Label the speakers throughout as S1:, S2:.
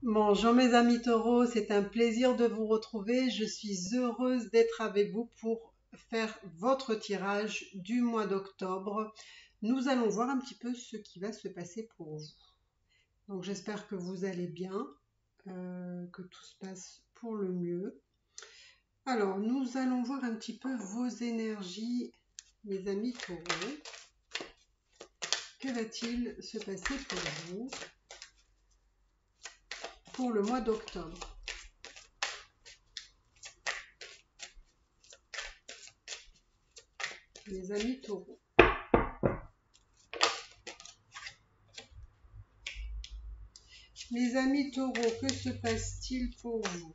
S1: Bonjour mes amis taureaux, c'est un plaisir de vous retrouver. Je suis heureuse d'être avec vous pour faire votre tirage du mois d'octobre. Nous allons voir un petit peu ce qui va se passer pour vous. Donc j'espère que vous allez bien, que tout se passe pour le mieux. Alors nous allons voir un petit peu vos énergies, mes amis taureaux. Que va-t-il se passer pour vous pour le mois d'octobre? Mes amis taureaux. Mes amis taureaux, que se passe-t-il pour vous?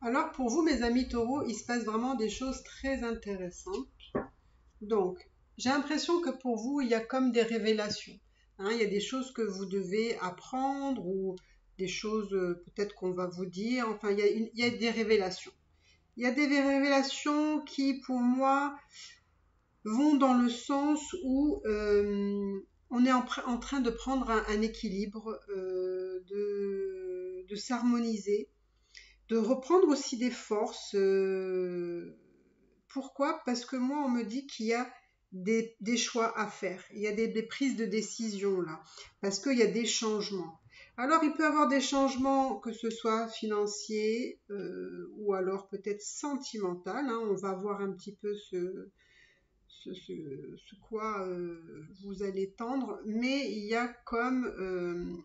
S1: Alors pour vous, mes amis taureaux, il se passe vraiment des choses très intéressantes. Donc, j'ai l'impression que pour vous, il y a comme des révélations. Il y a des choses que vous devez apprendre ou des choses peut-être qu'on va vous dire. Enfin, il y a des révélations. Il y a des révélations qui, pour moi, vont dans le sens où on est en train de prendre un équilibre, de s'harmoniser, de reprendre aussi des forces. Pourquoi? Parce que moi, on me dit qu'il y a des choix à faire. Il y a des prises de décision là. Parce qu'il y a des changements. Alors, il peut y avoir des changements, que ce soit financiers ou alors peut-être sentimental. On va voir un petit peu ce quoi vous allez tendre. Mais il y a comme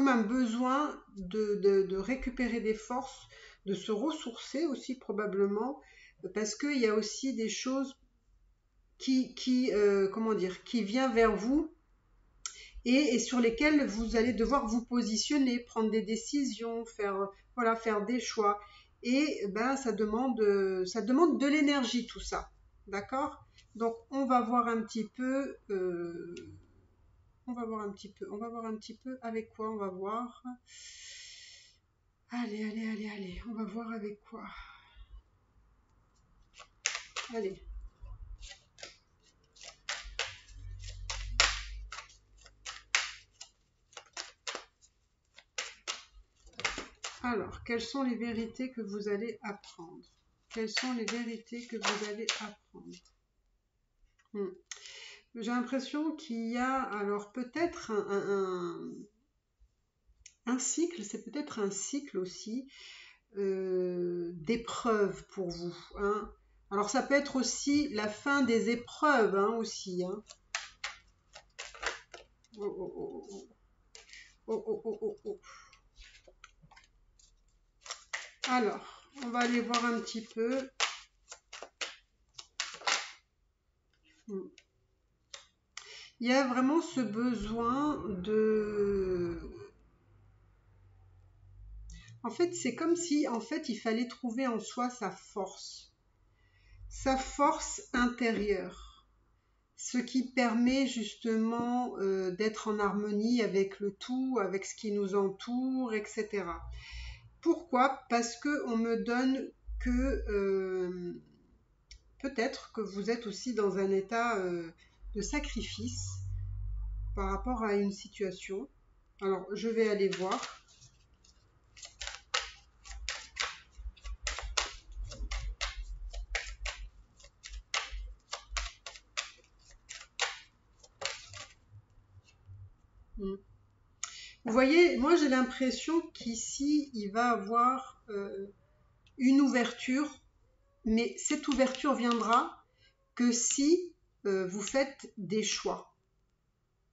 S1: un besoin de récupérer des forces, de se ressourcer aussi probablement, parce qu'il y a aussi des choses comment dire, qui viennent vers vous et sur lesquelles vous allez devoir vous positionner, prendre des décisions, faire des choix. Et ben ça demande de l'énergie tout ça, d'accord? Donc on va voir un petit peu. On va voir un petit peu. On va voir un petit peu avec quoi on va voir. Allez, allez, allez, allez. On va voir avec quoi. Allez. Alors, quelles sont les vérités que vous allez apprendre? Quelles sont les vérités que vous allez apprendre? J'ai l'impression qu'il y a alors peut-être un cycle, c'est peut-être un cycle aussi d'épreuves pour vous. Alors ça peut être aussi la fin des épreuves aussi. Oh, oh, oh, oh. Oh, oh, oh, oh, oh. Alors, on va aller voir un petit peu. Il y a vraiment ce besoin de... En fait, c'est comme si, en fait, il fallait trouver en soi sa force intérieure, ce qui permet justement d'être en harmonie avec le tout, avec ce qui nous entoure, etc. Pourquoi? Parce que on me donne que peut-être que vous êtes aussi dans un état de sacrifice par rapport à une situation. Alors, je vais aller voir. Vous voyez, moi j'ai l'impression qu'ici, il va avoir une ouverture, mais cette ouverture viendra que si vous faites des choix.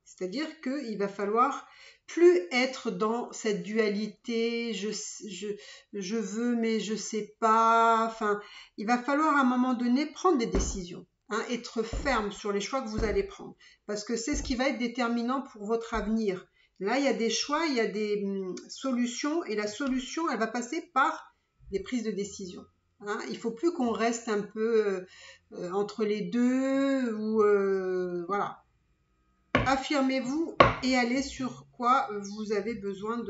S1: C'est-à-dire qu'il va falloir plus être dans cette dualité, je veux mais je sais pas. Enfin, il va falloir à un moment donné prendre des décisions, être ferme sur les choix que vous allez prendre, parce que c'est ce qui va être déterminant pour votre avenir. Là, il y a des choix, il y a des solutions, et la solution, elle va passer par des prises de décision. Hein. Il ne faut plus qu'on reste un peu entre les deux ou voilà. Affirmez-vous et allez sur quoi vous avez besoin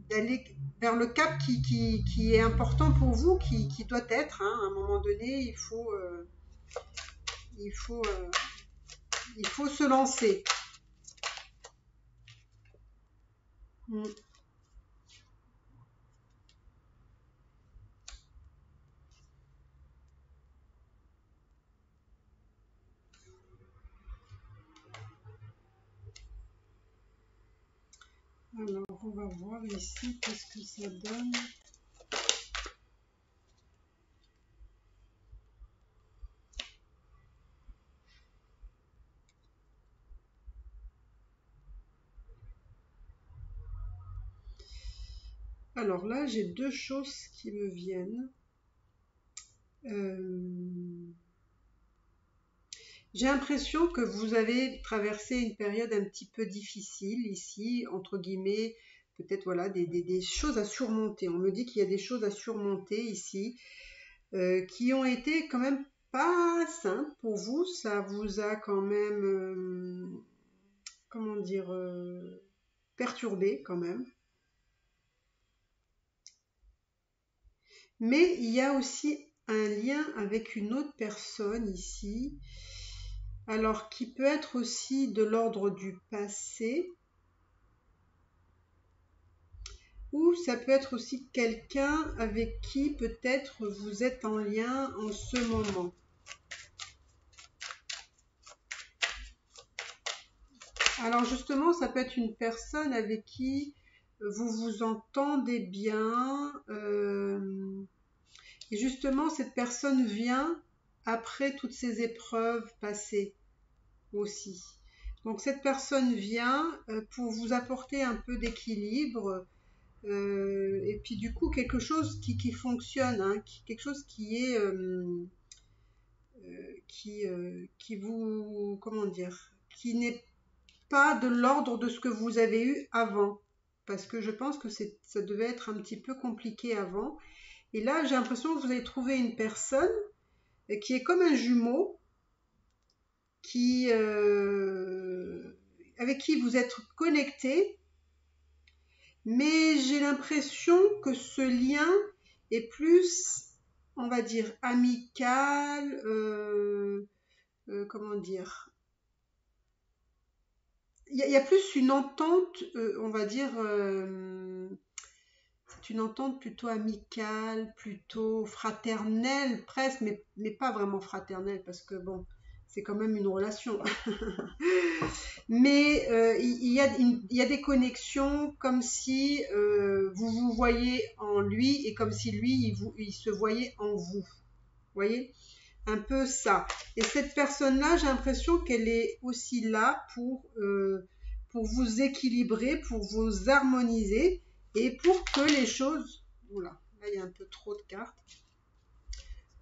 S1: d'aller vers le cap qui est important pour vous, qui doit être. Hein. À un moment donné, il faut, euh, il faut se lancer. Mm. Alors, on va voir ici qu'est-ce que ça donne. Alors là, j'ai deux choses qui me viennent. J'ai l'impression que vous avez traversé une période un petit peu difficile ici, entre guillemets, peut-être voilà, des choses à surmonter. On me dit qu'il y a des choses à surmonter ici, qui ont été quand même pas simples pour vous. Ça vous a quand même, comment dire, perturbé quand même. Mais il y a aussi un lien avec une autre personne ici, alors qui peut être aussi de l'ordre du passé, ou ça peut être aussi quelqu'un avec qui peut-être vous êtes en lien en ce moment. Alors justement, ça peut être une personne avec qui vous vous entendez bien, et justement cette personne vient après toutes ces épreuves passées aussi. Donc cette personne vient pour vous apporter un peu d'équilibre, et puis du coup quelque chose qui fonctionne, hein, quelque chose qui est qui vous, comment dire, qui n'est pas de l'ordre de ce que vous avez eu avant, parce que je pense que ça devait être un petit peu compliqué avant. Et là, j'ai l'impression que vous avez trouvé une personne qui est comme un jumeau, qui avec qui vous êtes connecté, mais j'ai l'impression que ce lien est plus, on va dire, amical, comment dire, il y a plus une entente, on va dire, c'est une entente plutôt amicale, plutôt fraternelle presque, mais pas vraiment fraternelle parce que bon, c'est quand même une relation. Mais il y a des connexions comme si vous vous voyez en lui et comme si lui, il se voyait en vous. Vous voyez? Un peu ça. Et cette personne-là, j'ai l'impression qu'elle est aussi là pour vous équilibrer, pour vous harmoniser et pour que les choses... Oula, là il y a un peu trop de cartes.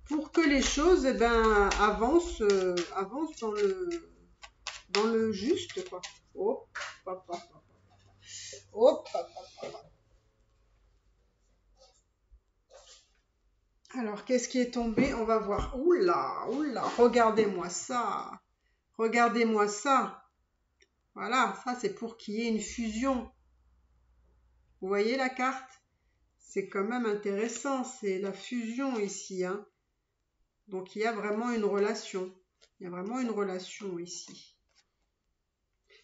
S1: Pour que les choses eh ben, avancent dans le juste, quoi. Hop, hop, hop, hop, hop, hop. Alors, qu'est-ce qui est tombé? On va voir. Oula, oula, regardez-moi ça. Regardez-moi ça. Voilà, ça c'est pour qu'il y ait une fusion. Vous voyez la carte? C'est quand même intéressant, c'est la fusion ici, hein. Donc il y a vraiment une relation. Il y a vraiment une relation ici.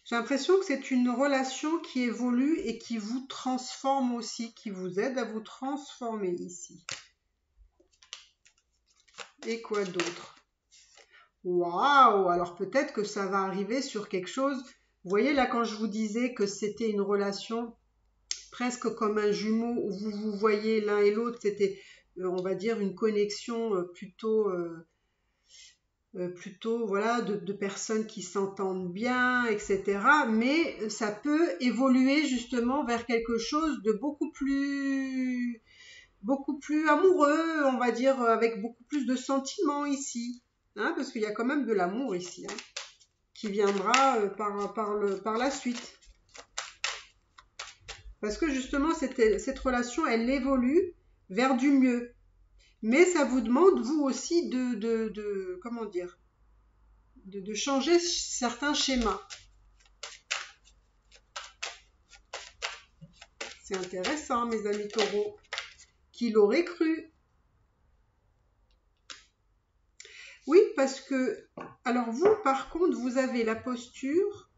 S1: J'ai l'impression que c'est une relation qui évolue et qui vous transforme aussi, qui vous aide à vous transformer ici. Et quoi d'autre? Waouh! Alors peut-être que ça va arriver sur quelque chose. Vous voyez là quand je vous disais que c'était une relation presque comme un jumeau où vous vous voyez l'un et l'autre, c'était on va dire une connexion plutôt voilà de personnes qui s'entendent bien, etc. Mais ça peut évoluer justement vers quelque chose de beaucoup plus amoureux, on va dire, avec beaucoup plus de sentiments ici, hein, parce qu'il y a quand même de l'amour ici, hein, qui viendra par la suite. Parce que justement, cette relation, elle évolue, vers du mieux. Mais ça vous demande, vous aussi, comment dire, de changer certains schémas. C'est intéressant, mes amis taureaux. Qui l'aurait cru? Oui, parce que, alors vous, par contre, vous avez la posture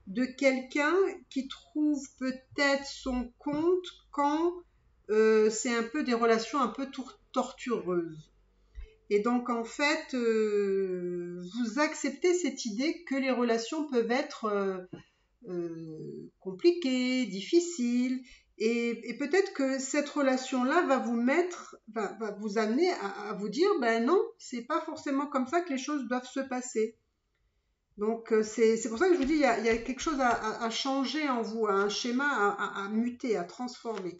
S1: de quelqu'un qui trouve peut-être son compte quand c'est un peu des relations un peu tortureuses. Et donc, en fait, vous acceptez cette idée que les relations peuvent être compliquées, difficiles, et peut-être que cette relation-là va va vous amener à vous dire, ben non, c'est pas forcément comme ça que les choses doivent se passer. Donc c'est pour ça que je vous dis, il y a quelque chose à changer en vous, un schéma à muter, à transformer.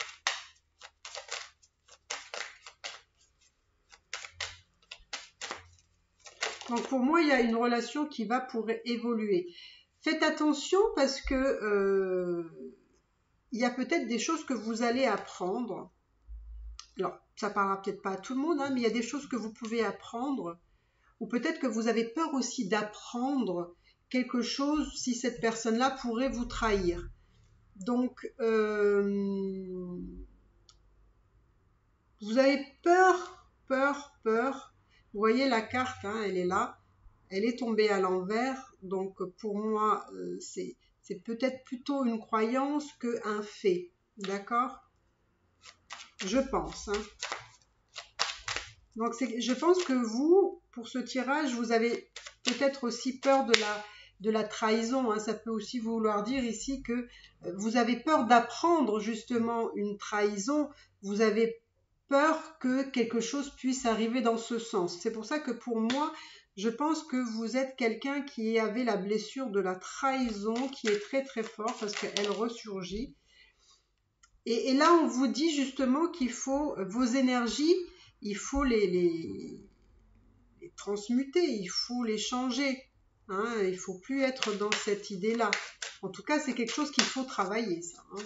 S1: Donc pour moi, il y a une relation qui va pour évoluer. Faites attention parce que il y a peut-être des choses que vous allez apprendre. Alors, ça parlera peut-être pas à tout le monde, hein, mais il y a des choses que vous pouvez apprendre, ou peut-être que vous avez peur aussi d'apprendre quelque chose si cette personne-là pourrait vous trahir. Donc, vous avez peur. Vous voyez la carte, hein, elle est là. Elle est tombée à l'envers. Donc, pour moi, c'est peut-être plutôt une croyance qu'un fait. D'accord? Je pense. Hein. Donc, je pense que vous, pour ce tirage, vous avez peut-être aussi peur de la trahison. Hein. Ça peut aussi vouloir dire ici que vous avez peur d'apprendre justement une trahison. Vous avez peur que quelque chose puisse arriver dans ce sens. C'est pour ça que pour moi, je pense que vous êtes quelqu'un qui avait la blessure de la trahison qui est très très forte parce qu'elle ressurgit. Et là, on vous dit justement qu'il faut vos énergies, il faut les transmuter, il faut les changer. Hein, il ne faut plus être dans cette idée-là. En tout cas, c'est quelque chose qu'il faut travailler, ça. Hein.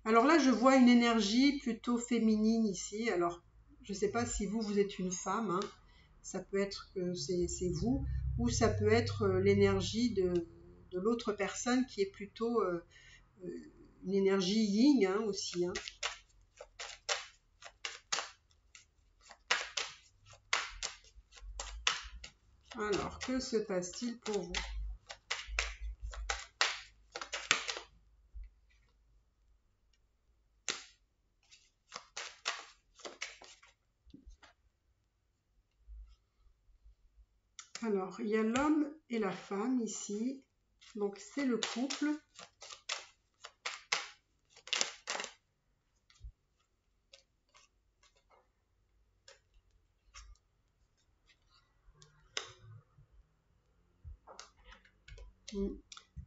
S1: Alors là, je vois une énergie plutôt féminine ici. Alors, je ne sais pas si vous êtes une femme. Hein. Ça peut être que c'est vous, ou ça peut être l'énergie de l'autre personne qui est plutôt une énergie yin hein, aussi. Hein. Alors, que se passe-t-il pour vous? Alors, il y a l'homme et la femme ici. Donc, c'est le couple.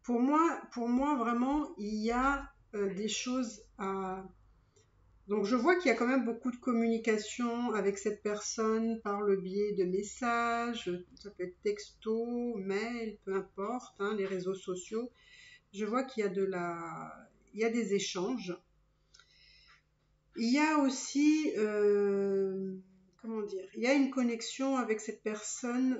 S1: Pour moi, vraiment, il y a des choses à... Donc, je vois qu'il y a quand même beaucoup de communication avec cette personne par le biais de messages, ça peut être texto, mail, peu importe, hein, les réseaux sociaux. Je vois qu'il y a il y a des échanges. Il y a aussi, comment dire, il y a une connexion avec cette personne,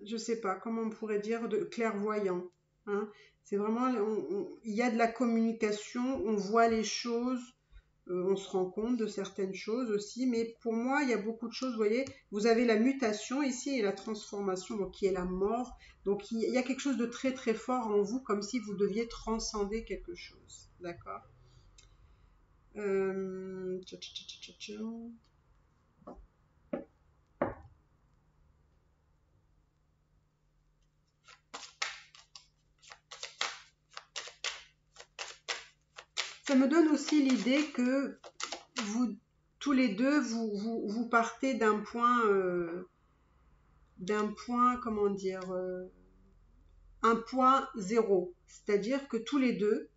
S1: je sais pas, comment on pourrait dire, de clairvoyant. Hein. C'est vraiment, il y a de la communication, on voit les choses, on se rend compte de certaines choses aussi, mais pour moi, il y a beaucoup de choses, vous voyez, vous avez la mutation ici et la transformation, donc qui est la mort, donc il y a quelque chose de très très fort en vous, comme si vous deviez transcender quelque chose, d'accord Ça me donne aussi l'idée que vous, tous les deux, vous partez d'un point, comment dire, un point zéro. C'est-à-dire que tous les deux,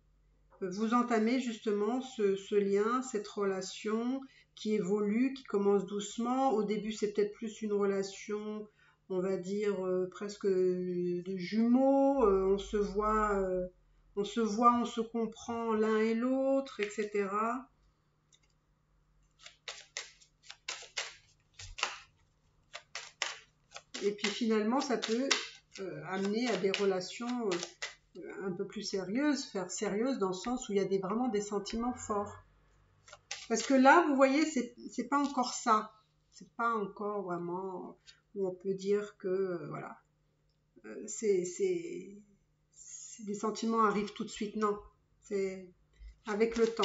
S1: vous entamez justement ce lien, cette relation, qui évolue, qui commence doucement. Au début, c'est peut-être plus une relation, on va dire, presque de jumeaux. On se voit, on se comprend l'un et l'autre, etc. Et puis finalement, ça peut amener à des relations un peu plus sérieuses, faire sérieuses dans le sens où il y a vraiment des sentiments forts. Parce que là, vous voyez, c'est pas encore ça. C'est pas encore vraiment où on peut dire que, voilà, des sentiments arrivent tout de suite. Non, c'est avec le temps.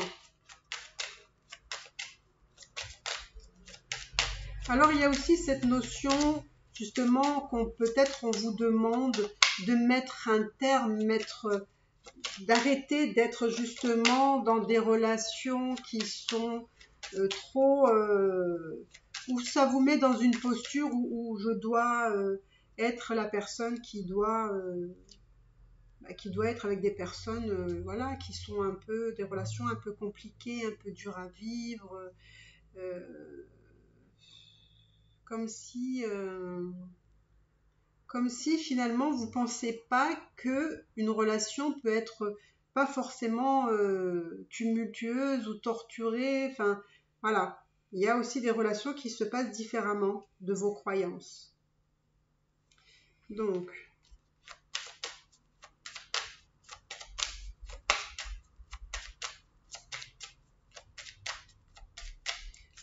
S1: Alors, il y a aussi cette notion, justement, qu'on peut-être on vous demande de mettre un terme, d'arrêter d'être justement dans des relations qui sont trop, où ça vous met dans une posture où je dois être la personne qui doit être avec des personnes, voilà, qui sont un peu des relations un peu compliquées, un peu dures à vivre, euh, comme si finalement vous pensez pas que une relation peut être pas forcément tumultueuse ou torturée. Enfin, voilà. Il y a aussi des relations qui se passent différemment de vos croyances. Donc,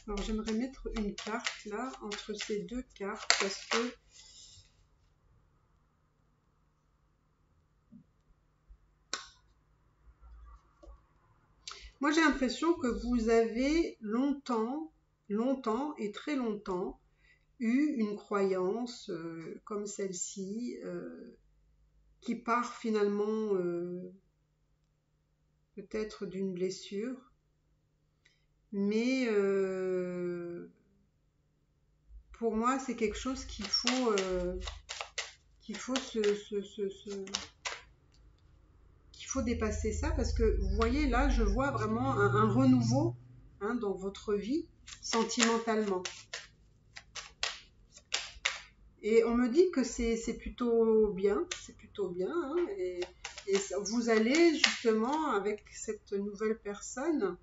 S1: alors j'aimerais mettre une carte là entre ces deux cartes parce que moi j'ai l'impression que vous avez longtemps et très longtemps eu une croyance comme celle-ci qui part finalement peut-être d'une blessure, mais pour moi c'est quelque chose qu'il faut qu'il faut dépasser ça parce que vous voyez là je vois vraiment un renouveau dans votre vie sentimentalement. Et on me dit que c'est plutôt bien, et vous allez justement avec cette nouvelle personne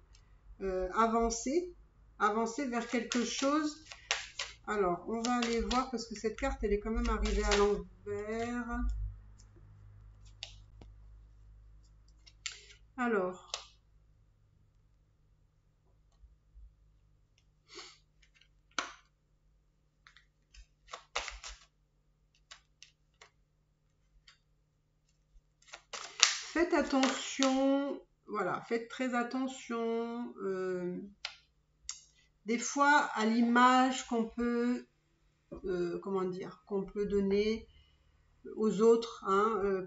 S1: avancer vers quelque chose. Alors, on va aller voir parce que cette carte, elle est quand même arrivée à l'envers. Alors, faites attention, voilà, faites très attention. Des fois, à l'image qu'on peut, qu'on peut donner aux autres,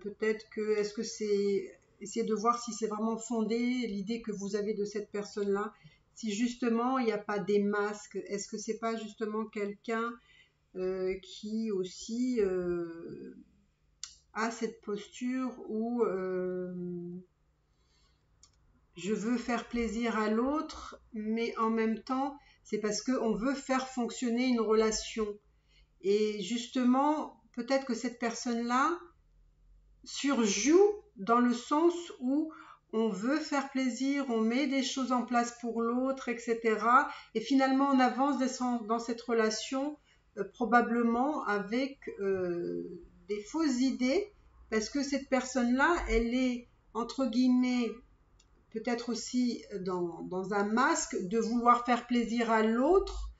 S1: peut-être que, est-ce que c'est, essayez de voir si c'est vraiment fondé, l'idée que vous avez de cette personne-là, si justement il n'y a pas des masques, est-ce que c'est pas justement quelqu'un qui aussi a cette posture où je veux faire plaisir à l'autre, mais en même temps, c'est parce qu'on veut faire fonctionner une relation. Et justement, peut-être que cette personne-là surjoue dans le sens où on veut faire plaisir, on met des choses en place pour l'autre, etc. Et finalement, on avance dans cette relation probablement avec des fausses idées, parce que cette personne-là, elle est, entre guillemets, peut-être aussi dans un masque de vouloir faire plaisir à l'autre,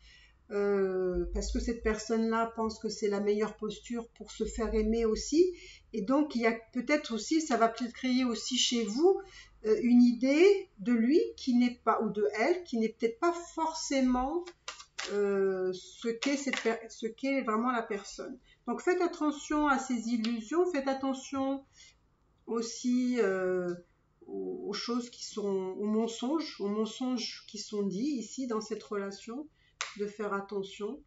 S1: parce que cette personne-là pense que c'est la meilleure posture pour se faire aimer aussi. Et donc, il y a peut-être aussi, ça va peut-être créer aussi chez vous une idée de lui qui n'est pas, ou de elle, qui n'est peut-être pas forcément ce qu'est vraiment la personne. Donc, faites attention à ces illusions, faites attention aussi aux choses qui sont, aux mensonges qui sont dits ici dans cette relation, de faire attention.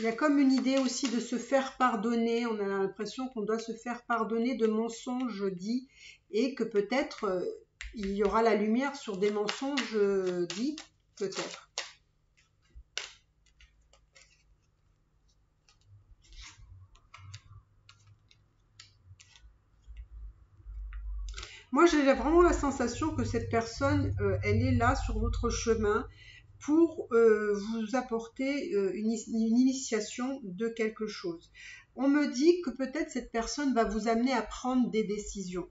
S1: Il y a comme une idée aussi de se faire pardonner. On a l'impression qu'on doit se faire pardonner de mensonges dits et que peut-être il y aura la lumière sur des mensonges dits, peut-être. Moi, j'ai vraiment la sensation que cette personne, elle est là sur votre chemin pour vous apporter une initiation de quelque chose. On me dit que peut-être cette personne va vous amener à prendre des décisions.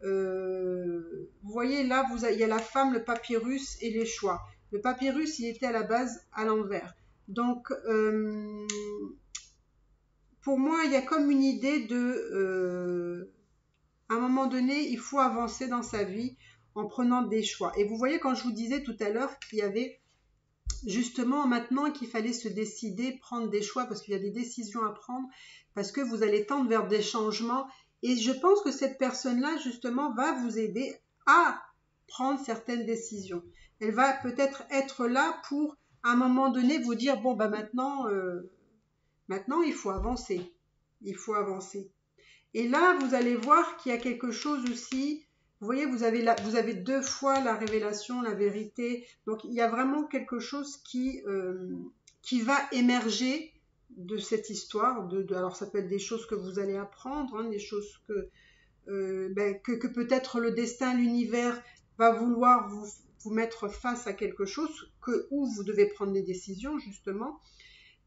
S1: Vous voyez là, il y a la femme, le papyrus et les choix. Le papyrus, il était à la base à l'envers. Donc, pour moi, il y a comme une idée de... à un moment donné, il faut avancer dans sa vie en prenant des choix. Et vous voyez, quand je vous disais tout à l'heure qu'il y avait justement maintenant qu'il fallait se décider, prendre des choix, parce qu'il y a des décisions à prendre, parce que vous allez tendre vers des changements. Et je pense que cette personne-là, justement, va vous aider à prendre certaines décisions. Elle va peut-être être là pour, à un moment donné, vous dire, bon, bah maintenant, il faut avancer. Il faut avancer. Et là, vous allez voir qu'il y a quelque chose aussi. Vous voyez, vous avez deux fois la révélation, la vérité. Donc, il y a vraiment quelque chose qui va émerger de cette histoire. Alors, ça peut être des choses que vous allez apprendre, hein, des choses que peut-être le destin, l'univers va vouloir vous mettre face à quelque chose où vous devez prendre des décisions, justement.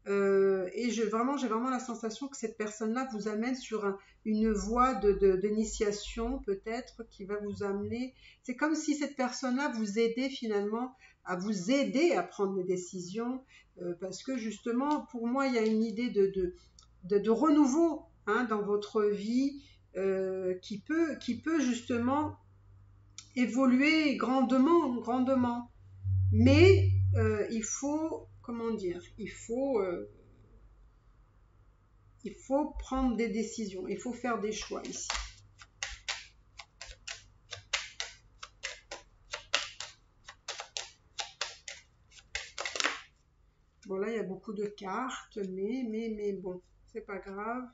S1: Et j'ai vraiment la sensation que cette personne-là vous amène sur une voie d'initiation peut-être qui va vous amener. C'est comme si cette personne-là vous aidait finalement à vous aider à prendre des décisions parce que justement pour moi il y a une idée de renouveau hein, dans votre vie qui peut justement évoluer grandement. Mais il faut, comment dire, il faut prendre des décisions, il faut faire des choix ici. Bon là il y a beaucoup de cartes, mais bon, c'est pas grave.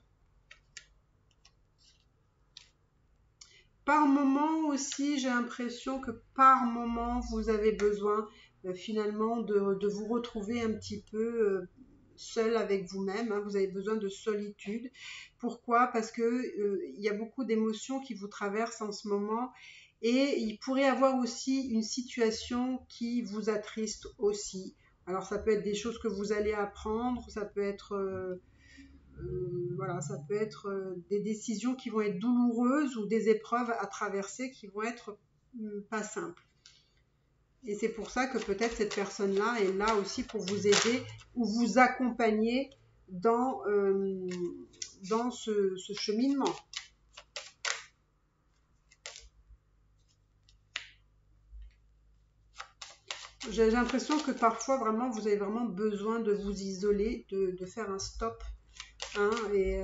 S1: Par moment aussi, j'ai l'impression que par moment, vous avez besoin finalement de vous retrouver un petit peu seul avec vous-même. Hein. Vous avez besoin de solitude. Pourquoi? Parce que il y a beaucoup d'émotions qui vous traversent en ce moment. Et il pourrait y avoir aussi une situation qui vous attriste aussi. Alors ça peut être des choses que vous allez apprendre, ça peut être... voilà, ça peut être des décisions qui vont être douloureuses ou des épreuves à traverser qui vont être pas simples. Et c'est pour ça que peut-être cette personne-là est là aussi pour vous aider ou vous accompagner dans ce cheminement. J'ai l'impression que parfois vraiment vous avez vraiment besoin de vous isoler, de faire un stop. Hein, et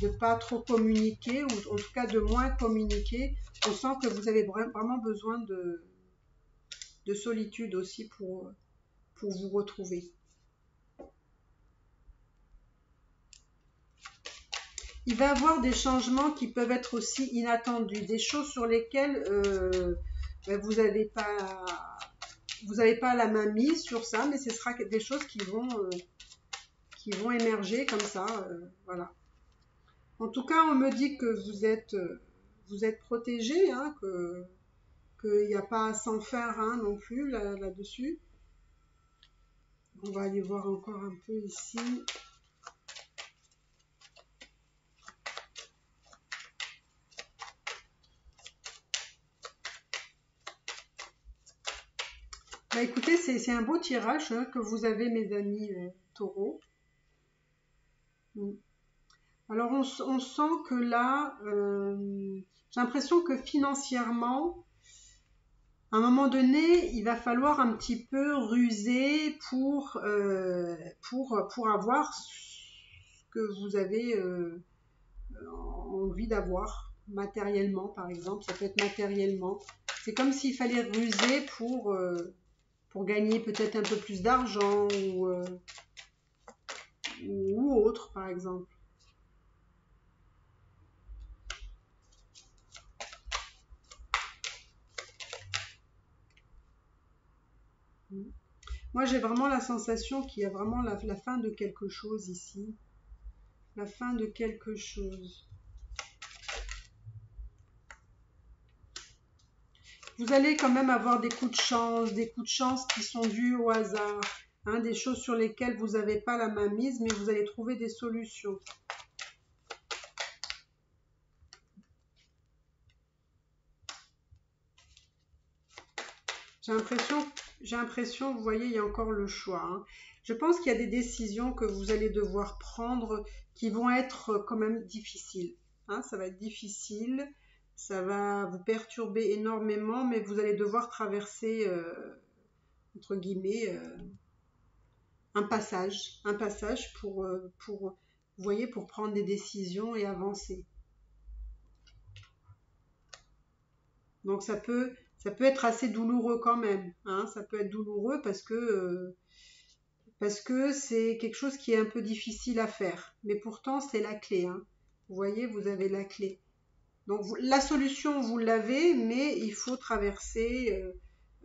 S1: de pas trop communiquer ou en tout cas de moins communiquer. On sent que vous avez vraiment besoin de solitude aussi pour vous retrouver. Il va y avoir des changements qui peuvent être aussi inattendus, des choses sur lesquelles vous n'avez pas la main mise sur ça, mais ce sera des choses qui vont émerger comme ça, voilà. En tout cas, on me dit que vous êtes protégé, hein, qu'il n'y a pas à s'en faire hein, non plus là-dessus. On va aller voir encore un peu ici. Bah, écoutez, c'est un beau tirage hein, que vous avez, mes amis taureaux. Alors, on sent que là, j'ai l'impression que financièrement, à un moment donné, il va falloir un petit peu ruser pour avoir ce que vous avez envie d'avoir matériellement, par exemple. Ça peut être matériellement. C'est comme s'il fallait ruser pour gagner peut-être un peu plus d'argent ou ou autre, par exemple. Moi, j'ai vraiment la sensation qu'il y a vraiment la fin de quelque chose ici. La fin de quelque chose. Vous allez quand même avoir des coups de chance qui sont dus au hasard, hein, des choses sur lesquelles vous n'avez pas la main mise, mais vous allez trouver des solutions. J'ai l'impression, vous voyez, il y a encore le choix, hein. Je pense qu'il y a des décisions que vous allez devoir prendre qui vont être quand même difficiles, hein. Ça va être difficile, ça va vous perturber énormément, mais vous allez devoir traverser, entre guillemets, un passage pour, vous voyez, pour prendre des décisions et avancer. Donc ça peut être assez douloureux quand même, hein. Ça peut être douloureux parce que c'est quelque chose qui est un peu difficile à faire. Mais pourtant, c'est la clé, hein. Vous voyez, vous avez la clé. Donc la solution, vous l'avez, mais il faut traverser,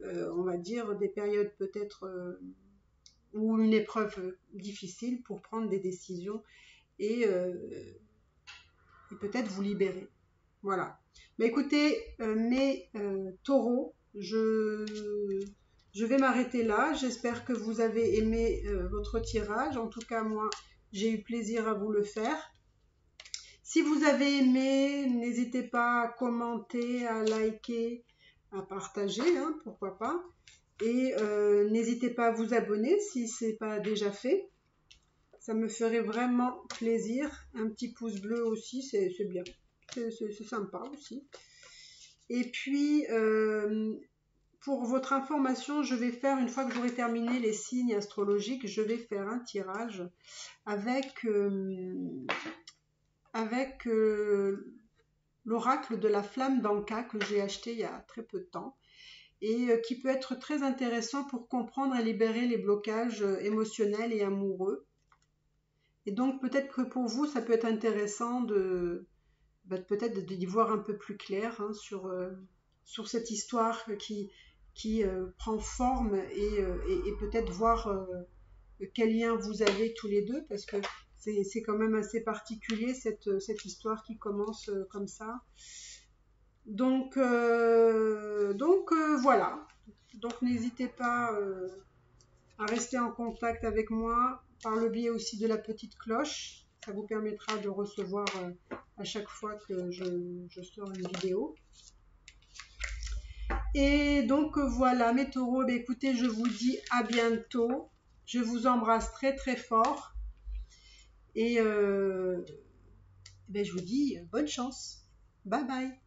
S1: on va dire, des périodes peut-être ou une épreuve difficile pour prendre des décisions et, peut-être vous libérer. Voilà. Mais écoutez, mes taureaux, je vais m'arrêter là. J'espère que vous avez aimé votre tirage. En tout cas, moi, j'ai eu plaisir à vous le faire. Si vous avez aimé, n'hésitez pas à commenter, à liker, à partager, hein, pourquoi pas. Et n'hésitez pas à vous abonner si ce n'est pas déjà fait. Ça me ferait vraiment plaisir. Un petit pouce bleu aussi, c'est bien. C'est sympa aussi. Et puis, pour votre information, je vais faire, une fois que j'aurai terminé les signes astrologiques, je vais faire un tirage avec, l'oracle de la flamme d'Anka que j'ai acheté il y a très peu de temps et qui peut être très intéressant pour comprendre et libérer les blocages émotionnels et amoureux. Et donc peut-être que pour vous, ça peut être intéressant peut-être d'y voir un peu plus clair, hein, sur cette histoire qui prend forme et peut-être voir quel lien vous avez tous les deux, parce que c'est quand même assez particulier cette histoire qui commence comme ça. Donc voilà. Donc n'hésitez pas à rester en contact avec moi par le biais aussi de la petite cloche. Ça vous permettra de recevoir à chaque fois que je sors une vidéo. Et donc voilà mes taureaux, écoutez, je vous dis à bientôt. Je vous embrasse très très fort. Et je vous dis bonne chance. Bye bye.